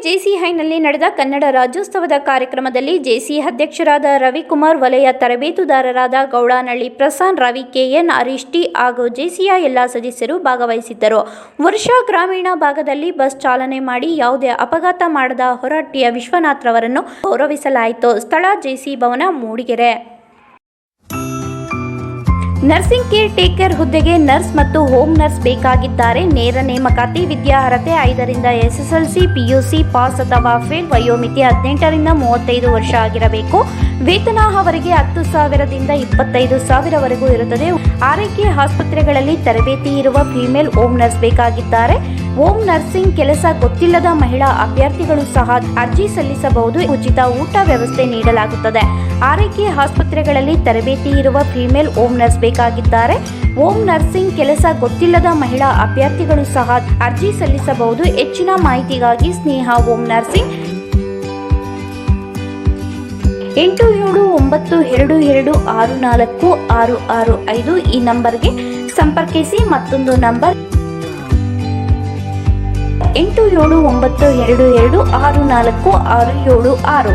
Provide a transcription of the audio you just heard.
JC ಹೈನಲ್ಲಿ ನಡೆದ ಕನ್ನಡ ರಾಜ್ಯೋತ್ಸವದ ಕಾರ್ಯಕ್ರಮದಲ್ಲಿ ಜೆಸಿ ಅಧ್ಯಕ್ಷರಾದ ರವಿಕುಮಾರ್, ವಲಯ ತರಬೇತುದಾರರಾದ ಗೌಡನಹಳ್ಳಿ ಪ್ರಸನ್ನ, ರವಿ, ಕೆಎನ್, ಹರೀಶ್ ಟಿ ಹಾಗೂ ಜೆಸಿಯ ಎಲ್ಲ ಸದಸ್ಯರು ಭಾಗವಹಿಸಿದ್ದರು. ವರ್ಷಾ ಗ್ರಾಮೀಣ ಭಾಗದಲ್ಲಿ ಬಸ್ ಚಾಲನೆ ಮಾಡಿ ಯಾವುದೇ ಅಪಘಾತ ಮಾಡದ ಹೊರಟ್ಟಿಯ ವಿಶ್ವನಾಥ್ರವರನ್ನು ಗೌರವಿಸಲಾಯಿತು. ಸ್ಥಳ ಜೆಸಿ ಭವನ, ಮೂಡಿಗೆರೆ. ನರ್ಸಿಂಗ್ ಕೇರ್ ಟೇಕರ್ ಹುದ್ದೆಗೆ ನರ್ಸ್ ಮತ್ತು ಹೋಮ್ ನರ್ಸ್ ಬೇಕಾಗಿದ್ದಾರೆ. ನೇರ ನೇಮಕಾತಿ. ವಿದ್ಯಾರ್ಹತೆ 5ರಿಂದ SSLC, PUC ಪಾಸ್ ಅಥವಾ ಫೇಲ್. ವಯೋಮಿತಿ 18ರಿಂದ 35 ವರ್ಷ ಆಗಿರಬೇಕು. ವೇತನ ಅವರಿಗೆ 10,000ದಿಂದ 25,000ವರೆಗೂ ಇರುತ್ತದೆ. ಆರೈಕೆ ಆಸ್ಪತ್ರೆಗಳಲ್ಲಿ ತರಬೇತಿ ಇರುವ ಫಿಮೇಲ್ ಹೋಮ್ ನರ್ಸ್ ಬೇಕಾಗಿದ್ದಾರೆ. ಹೋಮ್ ನರ್ಸಿಂಗ್ ಕೆಲಸ ಗೊತ್ತಿಲ್ಲದ ಮಹಿಳಾ ಅಭ್ಯರ್ಥಿಗಳು ಸಹ ಅರ್ಜಿ ಸಲ್ಲಿಸಬಹುದು. ಉಚಿತ ಊಟ ವ್ಯವಸ್ಥೆ ನೀಡಲಾಗುತ್ತದೆ. ಆರೈಕೆ ಆಸ್ಪತ್ರೆಗಳಲ್ಲಿ ತರಬೇತಿ ಇರುವ ಫಿಮೇಲ್ ಹೋಮ್ ನರ್ಸ್ ಬೇಕಾಗಿದ್ದಾರೆ. ಹೋಮ್ ನರ್ಸಿಂಗ್ ಕೆಲಸ ಗೊತ್ತಿಲ್ಲದ ಮಹಿಳಾ ಅಭ್ಯರ್ಥಿಗಳು ಸಹ ಅರ್ಜಿ ಸಲ್ಲಿಸಬಹುದು. ಹೆಚ್ಚಿನ ಮಾಹಿತಿಗಾಗಿ ಸ್ನೇಹ ಹೋಮ್ ನರ್ಸಿಂಗ್ 8792264665 ಈ ನಂಬರ್ಗೆ ಸಂಪರ್ಕಿಸಿ. ಮತ್ತೊಂದು ನಂಬರ್ 8792264676.